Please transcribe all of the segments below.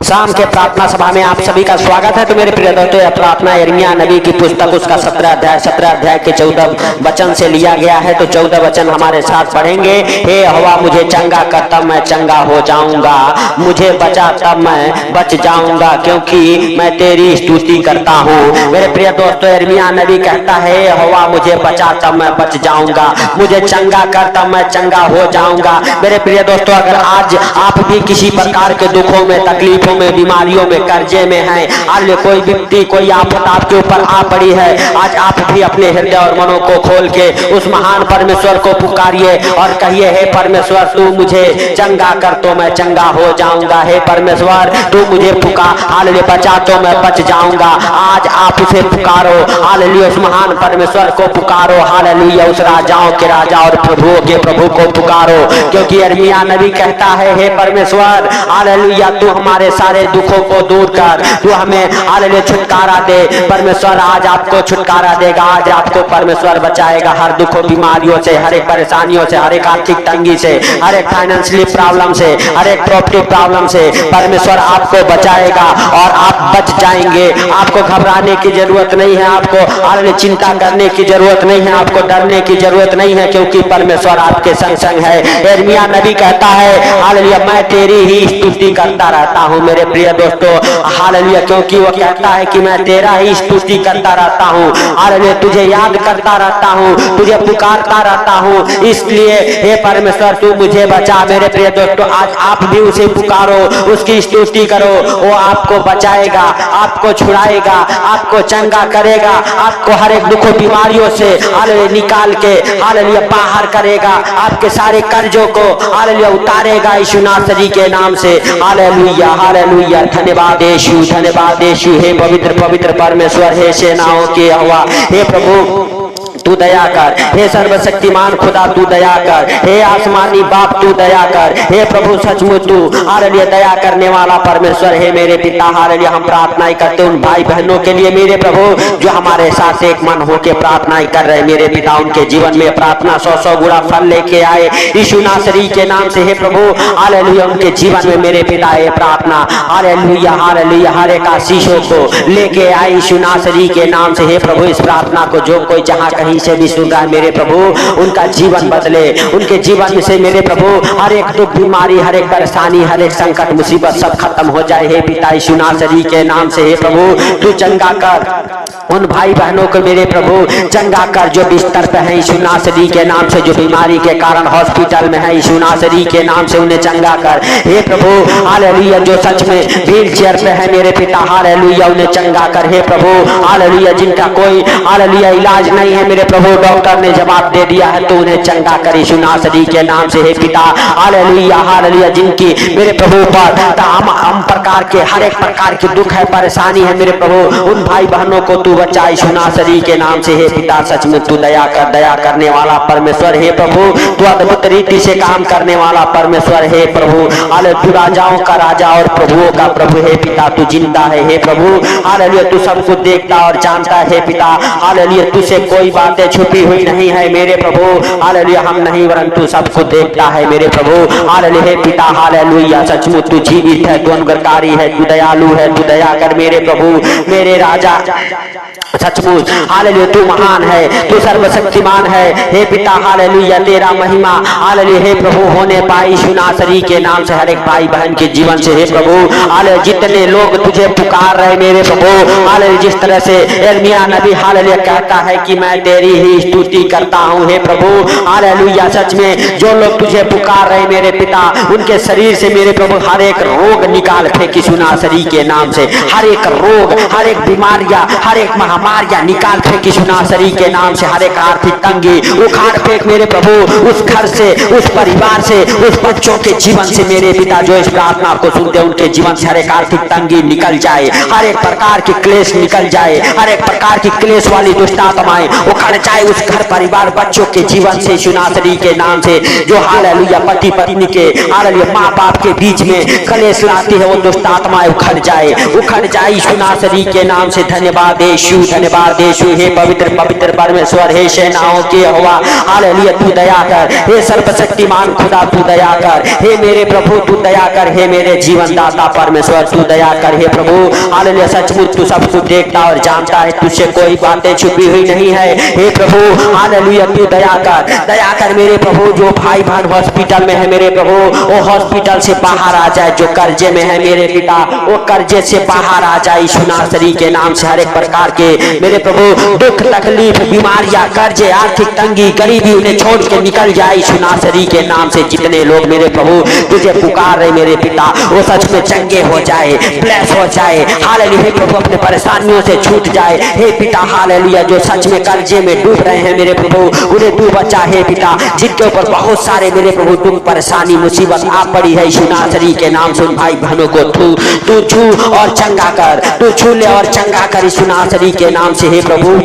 शाम के प्रार्थना सभा में आप सभी का स्वागत है। तो मेरे प्रिय दोस्तों, यह प्रार्थना यिर्मयाह नबी की पुस्तक उसका 17 अध्याय के 14 वचन से लिया गया है। तो 14 वचन हमारे साथ पढ़ेंगे। हे यहोवा, मुझे चंगा कर तब मैं चंगा हो जाऊंगा, मुझे बचा तब मैं बच जाऊंगा, क्योंकि मैं तेरी स्तुति करता हूँ। मेरे प्रिय दोस्तों, यिर्मयाह नबी कहता है, यहोवा मुझे बचा तब मैं बच जाऊंगा, मुझे चंगा कर तब मैं चंगा हो जाऊंगा। मेरे प्रिय दोस्तों, अगर आज आप भी किसी प्रकार के दुखों में, तकलीफों में, बीमारियों में, कर्जे में हैं, आज कोई विपत्ति, कोई आफत आपके ऊपर आ पड़ी है, आज आप भी अपने हृदय और मनों को खोल के उस महान परमेश्वर को पुकारिए और कहिए, हे परमेश्वर, तू मुझे चंगा कर तो मैं चंगा हो जाऊंगा। हे परमेश्वर, तू मुझे पुकार, हालेलुया, बचा तो मैं बच जाऊंगा। आज आप उसे पुकारो, हालेलुया, उस महान परमेश्वर को पुकारो, हालेलुया, उस राजाओं के राजा और प्रभुओं के प्रभु को पुकारो, क्योंकि यिर्मयाह नबी कहता है, हे परमेश्वर, हालेलुया, तू हमारे सारे दुखों को दूर कर, तू हमें हालेलुया छुटकारा दे। परमेश्वर आज आपको छुटकारा देगा, आज आपको परमेश्वर बचाएगा हर दुखों, बीमारियों से, हर एक परेशानियों से, हर एक आर्थिक तंगी से, हर एक फाइनेंशियली प्रॉब्लम से, हर एक प्रॉपर्टी प्रॉब्लम से परमेश्वर आपको बचाएगा और आप बच जाएंगे। आपको घबराने की जरूरत नहीं है, आपको हालेलुया चिंता करने की जरूरत नहीं है, आपको डरने की जरूरत नहीं है, क्योंकि परमेश्वर आपके संग संग है। यिर्मयाह नबी कहता है, हालेलुया, मैं तेरी ही स्तुति करता रहता हूँ। मेरे प्रिय दोस्तों, हालेलुया, क्योंकि वो कहता है कि मैं तेरा ही स्तुति करता रहता हूँ, हालेलुया, तुझे याद करता रहता हूँ, तुझे पुकारता रहता हूँ, इसलिए हे परमेश्वर तू मुझे बचा। मेरे प्रिय दोस्तों, आज आप भी उसे पुकारो, उसकी स्तुति करो, वो आपको बचाएगा, आपको छुड़ाएगा, आपको चंगा करेगा, आपको हर एक दुखों बीमारियों से हालेलुया निकाल के हालेलुया बाहर करेगा, आपके सारे कर्जों को हालेलुया उतारेगा यीशु नासरी के नाम से। हालेलुया, हालेलुया, धन्यवाद यीशु, धन्यवाद यीशु। हे पवित्र पवित्र परमेश्वर, हे सेनाओं के यहोवा, हे प्रभु तू दया कर, हे सर्वशक्तिमान खुदा तू दया कर, हे आसमानी बाप तू दया कर, हे प्रभु सचमुच तू हालेलुया दया करने वाला परमेश्वर। हे मेरे पिता, हालेलुया, हम प्रार्थनाएं करते उन भाई बहनों के लिए मेरे प्रभु जो हमारे साथ एक मन होकर प्रार्थनाएं कर रहे मेरे पिता, उनके जीवन में प्रार्थना 100 गुना फल लेके आए यीशु नासरी के नाम से। हे प्रभु हालेलुया, उनके जीवन में मेरे पिता ये प्रार्थना हालेलुया हालेलुया हर एक आशीषों को लेके आए यीशु नासरी के नाम से। हे प्रभु इस प्रार्थना को जो कोई जहां कहीं से भी सुन रहा है मेरे प्रभु, उनका जीवन बदले, उनके जीवन से मेरे प्रभु हर एक दुख, बीमारी, हर एक परेशानी, हर एक संकट, मुसीबत सब खत्म हो जाए। हे पिता यीशु नासरी के नाम से हे प्रभु तू चंगा कर उन भाई बहनों को मेरे प्रभु, चंगा कर जो बिस्तर पे है यीशु नासरी के नाम से, जो बीमारी के कारण हॉस्पिटल में है यीशु नासरी के नाम से उन्हें चंगा कर। हे प्रभु हालेलुया, जो सच में व्हील चेयर पे है मेरे पिता, हालेलुया उन्हें चंगा कर। हे प्रभु हालेलुया, जिनका कोई हालेलुया इलाज नहीं है मेरे प्रभु, डॉक्टर ने जवाब दे दिया है, तो उन्हें चंगा कर यीशु नासरी के नाम से। हे पिता हालेलुया हालेलुया, जिनकी मेरे प्रभु पर तमाम प्रकार के हर एक प्रकार की दुख है, परेशानी है मेरे प्रभु, उन भाई बहनों को तू बचा यीशु नासरी के नाम से। हे पिता सच में तू दया कर, दया करने वाला परमेश्वर। हे प्रभु तू अद्भुत रीति से काम करने वाला परमेश्वर। हे प्रभु हालेलुया, तू राजाओं का राजा और प्रभुओं का प्रभु। हे पिता तू जिंदा है। हे प्रभु हालेलुया, तू सब कुछ देखता और जानता है। हे पिता हालेलुया, तुझसे कोई बातें छुपी हुई नहीं है मेरे प्रभु, हालेलुया हम नहीं परंतु सब कुछ देखता है मेरे प्रभु। हालेलुया हे पिता हालेलुया, सचमुच तू जीवित है, तू अनुग्रहकारी है, तू दयालु है, तू दया कर मेरे प्रभु, मेरे राजा, सचमुच हालेलुया तू महान है, तू सर्वशक्तिमान है। हे पिता हालेलुया, तेरा महिमा हालेलुया हे प्रभु होने पाए यीशु नासरी के नाम से हर एक भाई बहन के जीवन से। हे प्रभु हालेलुया, जितने लोग तुझे पुकार रहे मेरे प्रभु, हालेलुया जिस तरह से यिर्मयाह नबी हालेलुया कहता है कि मैं तेरी ही स्तुति करता हूँ। हे प्रभु हालेलुया, सच में जो लोग तुझे पुकार रहे मेरे पिता, उनके शरीर से मेरे प्रभु हर एक रोग निकाल फेंक यीशु नासरी के नाम से, हर एक रोग, हर एक बीमारियां, हर एक महामारियां निकाल फेंक यीशु नासरी के नाम से, हर एक आर्थिक तंगी उखाड़ फेंक मेरे प्रभु, उस घर से, उस परिवार से, उस बच्चों के जीवन से मेरे पिता जो इस प्रार्थना को सुनते उनके जीवन से हर एक आर्थिक तंगी निकल जाए, हर एक प्रकार की क्लेश निकल जाए, हर एक प्रकार की क्लेश वाली दुष्ट आत्माएं उखड़ जाए उस घर परिवार बच्चों के जीवन से यीशु नासरी के नाम से। जो हालेलुया पति पत्नी के हालेलुया माँ बाप के बीच में कलेश लाती है, वो दुष्ट आत्माएं उखड़ जाए यीशु नासरी के नाम से। धन्यवाद यीशु। धन्यवाद यीशु, हे पवित्र पवित्र परमेश्वर, हे सेनाओं के यहोवा हालेलुया तू दया कर, हे सर्वशक्तिमान खुदा तू दया कर, हे मेरे प्रभु तू दया कर, हे मेरे जीवन दाता परमेश्वर तू दया कर, हे प्रभु हालेलुया सचमुच तू सब कुछ देखता और जानता है, तुझसे कोई बातें छुपी हुई नहीं है, हे प्रभु हालेलुया तू दया कर मेरे प्रभु। जो भाई बहन हॉस्पिटल में है मेरे प्रभु, वो हॉस्पिटल से बाहर आ जाए, जो कर्जे में है मेरे पिता वो कर्जे से बाहर आ जाए यीशु नासरी के नाम से। हर एक प्रकार के मेरे प्रभु दुख तकलीफ बीमारियां कर्जे आर्थिक तंगी गरीबी उन्हें छोड़ के निकल जाए यीशु नासरी के नाम से। जितने लोग मेरे प्रभु तुझे पुकार रहे मेरे पिता वो सच में चंगे हो जाए, ब्लेस हो जाए हालेलुया, हे प्रभु अपने परेशानियों से छूट जाए हे पिता हालेलुया। जो सच में कर्जे में डूब रहे हैं मेरे प्रभु उन्हें तू बचा हे पिता, जिनके ऊपर बहुत सारे मेरे प्रभु दुख परेशानी मुसीबत आ पड़ी है यीशु नासरी के नाम से, उन भाई बहनों को तू छू और चंगा कर, तू छू ले और चंगा कर यीशु नासरी के नाम से। हे प्रभु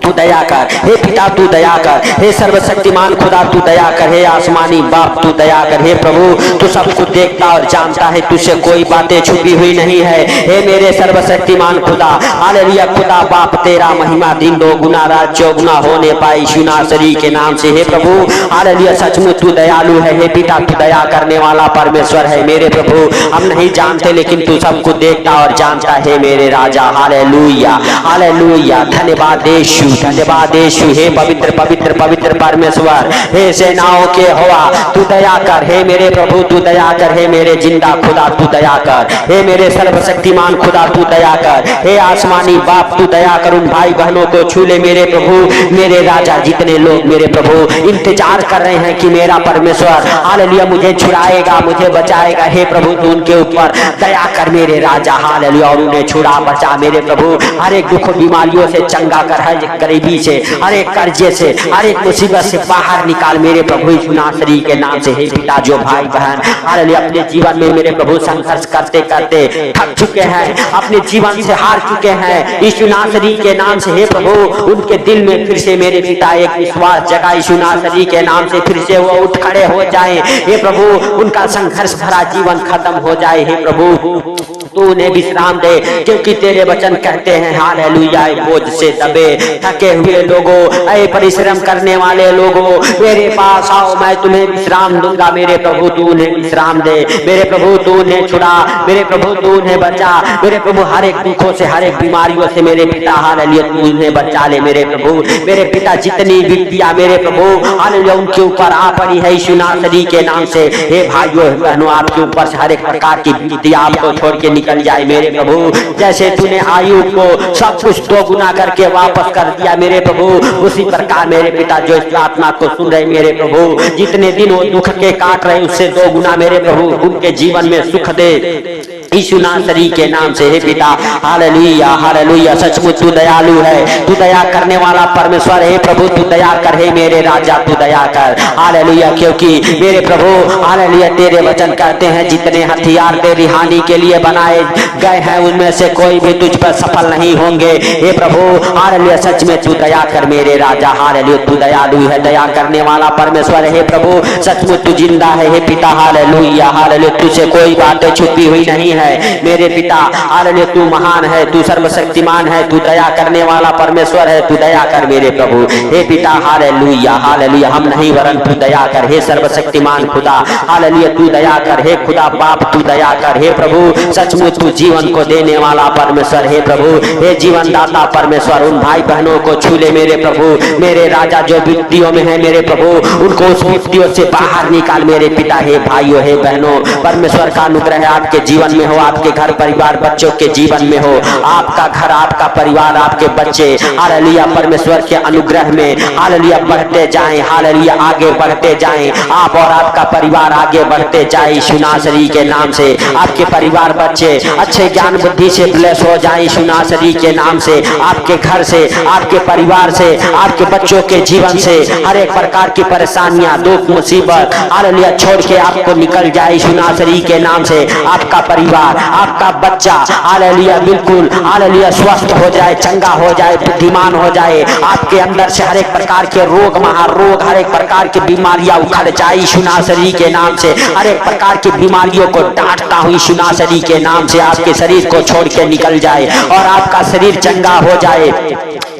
तू दया कर, हे पिता तू दया कर, हे सर्वशक्तिमान खुदा तू दया कर, हे आसमानी बाप तू दया कर, हे प्रभु तू सब कुछ देखता और जानता है, तुझसे कोई बातें छुपी हुई नहीं है, हे मेरे सर्वशक्तिमान खुदा हालेलुया। खुदा बाप तेरा महिमा दिन दो गुना रात चौगुना होने पाए यीशु नासरी के नाम से। हे प्रभु हालेलुया सचमुच तू दयालु है, हे पिता तू दया करने वाला परमेश्वर है मेरे प्रभु। हम नहीं जानते लेकिन तू सब कुछ देखता और जानता है मेरे राजा हालेलुया हालेलुया। धन्यवाद यीशु, धन्यवाद यीशु, हे पवित्र पवित्र पवित्र परमेश्वर, हे सेनाओं के यहोवा तू दया कर, हे मेरे प्रभु तू दया कर, हे मेरे जिंदा खुदा तू दया कर, हे मेरे सर्वशक्तिमान खुदा तू दया कर, हे आसमानी बाप तू दया कर। उन भाई बहनों को छू ले मेरे प्रभु मेरे राजा। जितने लोग मेरे प्रभु इंतजार कर रहे हैं कि मेरा परमेश्वर हालेलुया मुझे छुड़ाएगा मुझे बचाएगा, हे प्रभु तू उनके ऊपर दया कर मेरे राजा हालेलुया, और उन्हें छुड़ा बचा मेरे प्रभु। हर एक दुख बीमारियों से चंगा कर, हर गरीबी से हर एक कर्जे से हर एक मुसीबत से बाहर निकाल मेरे प्रभु यीशु नासरी के नाम से। हे पिता जो भाई बहन हालेलुया अपने जीवन में मेरे प्रभु संघर्ष करते करते थक चुके हैं, अपने जीवन से हार चुके हैं यीशु नासरी के नाम से, हे प्रभु उनके दिल में फिर से मेरे पिता एक विश्वास जगा यीशु नासरी के नाम से, फिर से वो उठ खड़े हो जाए हे प्रभु, उनका संघर्ष भरा जीवन खत्म हो जाए हे प्रभु। तू उन्हें विश्राम दे क्योंकि तेरे वचन कहते हैं हालेलुया बोझ से दबे थके हुए लोगों, ऐ परिश्रम करने वाले लोगों मेरे पास आओ, मैं तुम्हें विश्राम दूंगा। मेरे प्रभु तू उन्हें विश्राम दे, मेरे प्रभु तू उन्हें छुड़ा, मेरे प्रभु तू उन्हें बचा, मेरे प्रभु हर एक दुखों से हर एक बीमारियों से मेरे पिता हालेलुया तू उन्हें बचा ले मेरे प्रभु। मेरे पिता जितनी विपत्तियां मेरे प्रभु हालेलुया उनके ऊपर आ पड़ी है यीशु नासरी के नाम से, हे भाइयों बहनों आपके ऊपर से हर एक प्रकार की विपत्तियां आपको छोड़ के निकल जाए मेरे प्रभु। जैसे तूने आयु को सब कुछ दोगुना करके वापस कर दिया मेरे प्रभु, उसी प्रकार मेरे पिता जो इस प्रार्थना को सुन रहे मेरे प्रभु जितने दिन वो दुख के काट रहे उससे 2 गुना मेरे प्रभु उनके जीवन में सुख दे यीशु नासरी के नाम से। हे पिता हालेलुया हालेलुया सचमुच तू दयालु है, तू दया करने वाला परमेश्वर है प्रभु, तू दया कर हे मेरे राजा तू दया कर हालेलुया। क्योंकि मेरे प्रभु हालेलुया तेरे वचन कहते हैं जितने हथियार तेरी हानि के लिए बनाए गए हैं उनमें से कोई भी तुझ पर सफल नहीं होंगे हे प्रभु हालेलुया। सच में तू दया कर मेरे राजा हालेलुया, तू दयालु है दया करने वाला परमेश्वर है प्रभु, सचमुच तू जिंदा है हे पिता हालेलुया हालेलुया। तुझसे कोई बातें छुपी हुई नहीं है मेरे पिता हालेलुया, तू महान है, तू सर्वशक्तिमान है, तू दया करने वाला परमेश्वर है, तू दया कर मेरे प्रभु हे पिता हालेलुया हालेलुया। हम नहीं वरन तू दया कर हे सर्वशक्तिमान खुदा हालेलुया, तू दया कर हे खुदा बाप तू दया कर हे प्रभु। सचमुच तू जीवन को देने वाला परमेश्वर हे प्रभु, हे जीवन दाता परमेश्वर। उन भाई बहनों को छू ले मेरे प्रभु मेरे राजा जो विपत्तियों में है मेरे प्रभु, उनको उस विपत्तियों से बाहर निकाल मेरे पिता। हे भाइयों हे बहनों परमेश्वर का अनुग्रह आपके जीवन में हो, आपके घर परिवार बच्चों के जीवन में हो, आपका घर आपका परिवार आपके बच्चे हालेलुया परमेश्वर के अनुग्रह में हालेलुया बढ़ते जाएं हालेलुया आगे बढ़ते जाएं, आप और आपका परिवार आगे बढ़ते जाए यीशु नासरी के नाम से। आपके परिवार बच्चे अच्छे ज्ञान बुद्धि से ब्लेस हो जाए यीशु नासरी के नाम से। आपके घर से आपके परिवार से आपके बच्चों के जीवन से हर एक प्रकार की परेशानियां दुख मुसीबत हालेलुया छोड़ के आपको निकल जाए यीशु नासरी के नाम से। आपका परिवार परिवार, आपका बच्चा हालेलुया बिल्कुल हालेलुया स्वस्थ हो जाए, चंगा हो जाए, बुद्धिमान हो जाए। आपके अंदर से हर एक प्रकार के रोग, महारोग, हर एक प्रकार की बीमारियां उखड़ जाए यीशु नासरी के नाम से। हर एक प्रकार की बीमारियों को डांटता हूं यीशु नासरी के नाम से। आपके शरीर को छोड़ के निकल जाए और आपका शरीर चंगा हो जाए,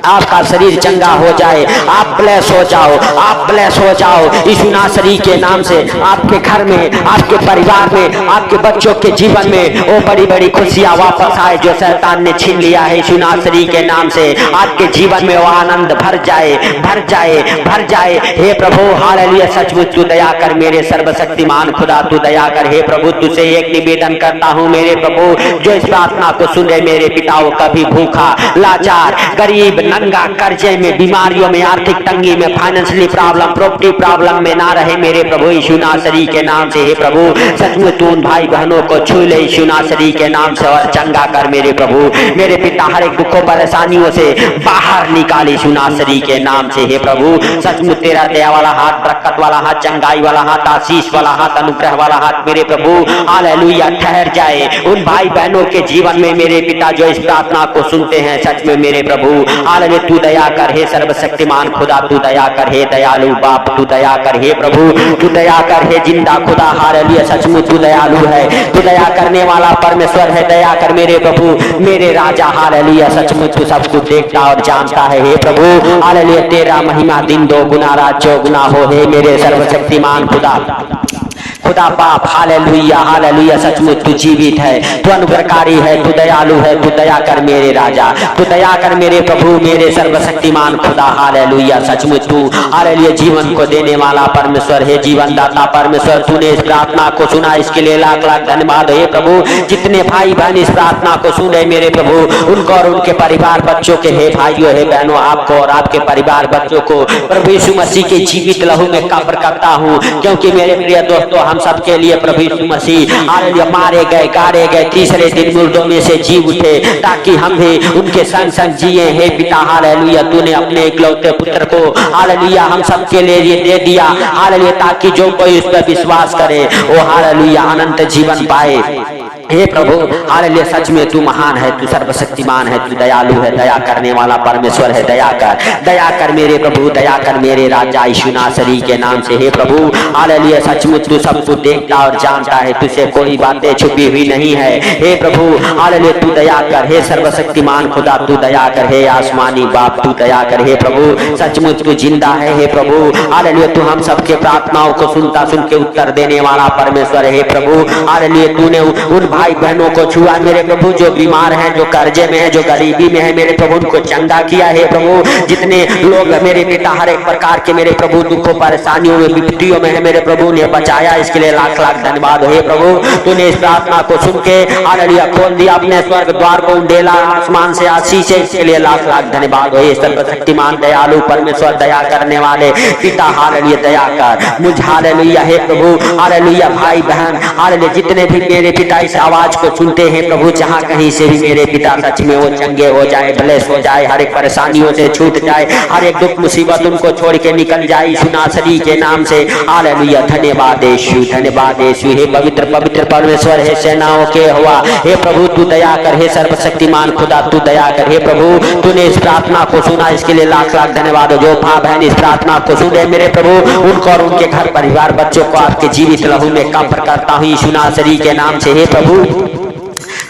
आपका शरीर चंगा हो जाए, आप ब्लेस हो जाओ, आप ब्लेस हो जाओ यीशु नासरी के नाम से। आपके घर में, आपके परिवार में, आपके बच्चों के जीवन में वो बड़ी बड़ी खुशियां वापस आए जो शैतान ने छीन लिया है यीशु नासरी के नाम से। आपके जीवन में वो आनंद भर जाए, भर जाए, भर जाए। हे प्रभु हालेलुया, सचमुच तू दया कर मेरे सर्वशक्तिमान खुदा, तू दया कर। हे प्रभु तुझसे एक निवेदन करता हूँ मेरे प्रभु, जो इस प्रार्थना को सुने मेरे पिता, वो कभी भूखा, लाचार, गरीब, नंगा, कर्जे में, बीमारियों में, आर्थिक तंगी में, फाइनेंशियली प्रॉब्लम, प्रॉपर्टी प्रॉब्लम में ना रहे मेरे प्रभु यीशु नासरी के नाम से। हे प्रभु सचमुच तू उन भाई बहनों को छू ले यीशु नासरी के नाम से और चंगा कर मेरे प्रभु। मेरे पिता हर एक दुखों परेशानियों से बाहर निकाल यीशु नासरी के नाम से। हे प्रभु सचमुच तेरा दया वाला हाथ, बरकत वाला हाथ, चंगाई वाला हाथ, आशीष वाला हाथ, अनुग्रह वाला हाथ मेरे प्रभु हालेलुया ठहर जाए उन भाई बहनों के जीवन में मेरे पिता, जो इस प्रार्थना को सुनते हैं। सच में मेरे प्रभु हालेलुया तू दया कर। हे सर्वशक्तिमान खुदा तू दया कर। हे दयालु बाप तू दया कर। हे प्रभु तू दया कर। हे जिंदा खुदा हालेलुया सचमुच तू दयालु है, तू दया करने वाला परमेश्वर है। दया कर मेरे प्रभु, मेरे राजा हालेलुया सचमुच तू सब कुछ देखता और जानता है। हे प्रभु हालेलुया तेरा महिमा दिन दो गुना रात चौगुना हो। हे मेरे सर्वशक्तिमान खुदा, खुदा बाप हालेलुया हालेलुया सचमुच तू जीवित है, तू अनुग्रहकारी है, तू दयालु है। तू दया कर मेरे राजा, तू दया कर मेरे प्रभु, मेरे सर्वशक्तिमान खुदा हालेलुया सचमुच तू हालेलुया जीवन को देने वाला परमेश्वर है, जीवन दाता परमेश्वर। तूने इस प्रार्थना को सुना, इसके लिए लाख लाख धन्यवाद हे प्रभु। जितने भाई बहन इस प्रार्थना को सुने मेरे प्रभु, उनको और उनके परिवार बच्चों के, हे भाइयों हे बहनों, आपको और आपके परिवार बच्चों को प्रभु यीशु मसीह के जीवित लहू में कब्र करता हूँ। क्योंकि मेरे प्रिय दोस्तों हम सबके लिए प्रभु यीशु मसीह हालेलुया मारे गए, गाड़े गए, तीसरे दिन मुर्दों में से जी उठे ताकि हम भी उनके संग संग जिए। हे पिता हालेलुया तूने अपने इकलौते पुत्र को हालेलुया हम सबके लिए दे दिया हालेलुया, ताकि जो कोई उस पर विश्वास करे वो हालेलुया अनंत जीवन पाए। हे प्रभु हालेलुया सच में तू महान है, तू सर्वशक्तिमान है, तू दयालु है, दया करने वाला परमेश्वर है। दया कर मेरे प्रभु, दया कर मेरे राजा यीशु नासरी के नाम से। हे प्रभु हालेलुया सचमुच तू सब कुछ देखता और जानता है, तुझसे कोई बातें छुपी हुई नहीं है। हे प्रभु हालेलुया तू दया कर। हे सर्वशक्तिमान खुदा तू दया कर। हे आसमानी बाप तू दया कर। हे प्रभु सचमुच तू जिंदा है। हे प्रभु हालेलुया तू हम सबके प्रार्थनाओं को सुनता, सुन के उत्तर देने वाला परमेश्वर है। हे प्रभु हालेलुया तूने उन भाई बहनों को छुआ मेरे प्रभु, जो बीमार हैं, जो कर्जे में हैं, जो गरीबी में है मेरे प्रभु, उनको चंगा किया। हे प्रभु जितने लोग मेरे पिता हर एक प्रकार के मेरे प्रभु दुखों परेशानियों में विपत्तियों में है मेरे प्रभु ने बचाया, इसके लिए लाख लाख धन्यवाद। हे प्रभु तूने इस प्रार्थना को सुन के हालेलुया खोल दिया अपने स्वर्ग द्वार को, उंडेला आसमान से आशीष है, इसके लिए लाख लाख धन्यवाद। हे सर्वशक्तिमान दयालु परमेश्वर दया करने वाले पिता हालेलुया दया कर मुझ हालेलुया। हे प्रभु हालेलुया भाई बहन हालेलुया जितने भी मेरे पिता इस आवाज को सुनते हैं प्रभु, जहाँ कहीं से भी मेरे पिता सच में वो चंगे हो जाए, ब्लेस हो जाए, हर एक परेशानियों से छूट जाए, हर एक दुख मुसीबत उनको छोड़ के निकल जाए यीशु नासरी के नाम से। हालेलुया धन्यवाद यीशु, धन्यवाद यीशु। हे पवित्र पवित्र परमेश्वर है सेनाओं के हुआ, हे प्रभु तू दया कर। हे सर्वशक्तिमान खुदा तू दया कर। हे प्रभु तूने इस प्रार्थना को सुना, इसके लिए लाख लाख धन्यवाद। जो भाई बहन इस प्रार्थना को सुने मेरे प्रभु, उनको और उनके घर परिवार बच्चों को आपके जीवित लहू में कब्र करता हूँ यीशु नासरी के नाम से। हे प्रभु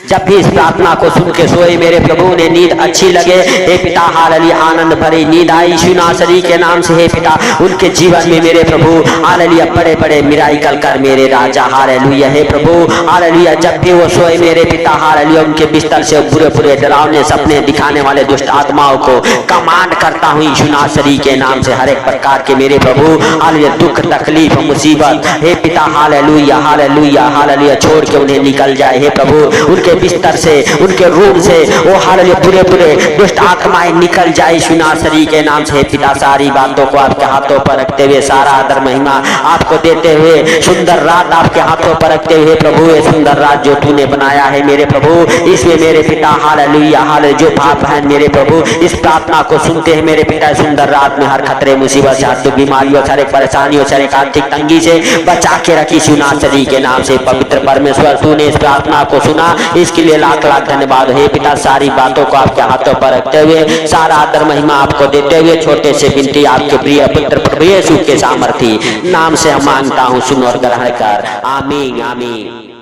जब भी इस प्रार्थना को सुन के सोए मेरे प्रभु ने नींद अच्छी लगे, हे पिता हालेलुया आनंद भरी नींद आई यीशु नासरी के नाम से। हे पिता उनके जीवन में मेरे प्रभु हालेलुया बड़े बड़े मिराकल कर मेरे राजा हालेलुया। हे प्रभु हालेलुया जब भी वो सोए मेरे पिता हालेलुया उनके बिस्तर से बुरे बुरे डरावने सपने दिखाने वाले दुष्ट आत्माओं को कमांड करता हूँ यीशु नासरी के नाम से। हर एक प्रकार के मेरे प्रभु हालेलुया दुख तकलीफ मुसीबत हे पिता हालेलुया हालेलुया हालेलुया छोड़ के उन्हें निकल जाए। हे प्रभु उनके उनके बिस्तर से, उनके रूम से वो हालेलुया बुरे बुरे दुष्ट आत्माएं निकल जाए विनाशरी के नाम से। पिता सारी बातों को आपके हाथों पर रखते हुए सारा आदर महिमा आपको देते हुए सुंदर रात आपके हाथों पर रखते हुए प्रभु ये सुंदर रात जो तूने बनाया है मेरे प्रभु, इसमें मेरे पिता हालेलुया हालेलुया जो भाई बहन मेरे प्रभु इस प्रार्थना को सुनते हैं मेरे पिता, सुंदर रात में हर खतरे मुसीबत से, हर बीमारियों से, हर एक परेशानियों से, हर एक आर्थिक तंगी से बचा के रखी विनाशरी के नाम से। पवित्र परमेश्वर तूने इस प्रार्थना को सुना, इसके लिए लाख लाख धन्यवाद। हे पिता सारी बातों को आपके हाथों पर रखते हुए सारा आदर महिमा आपको देते हुए छोटे से विनती आपके प्रिय पुत्र प्रभु यीशु के सामर्थी नाम से हम मांगता हूँ, सुन और ग्रहण कर। आमीन आमीन।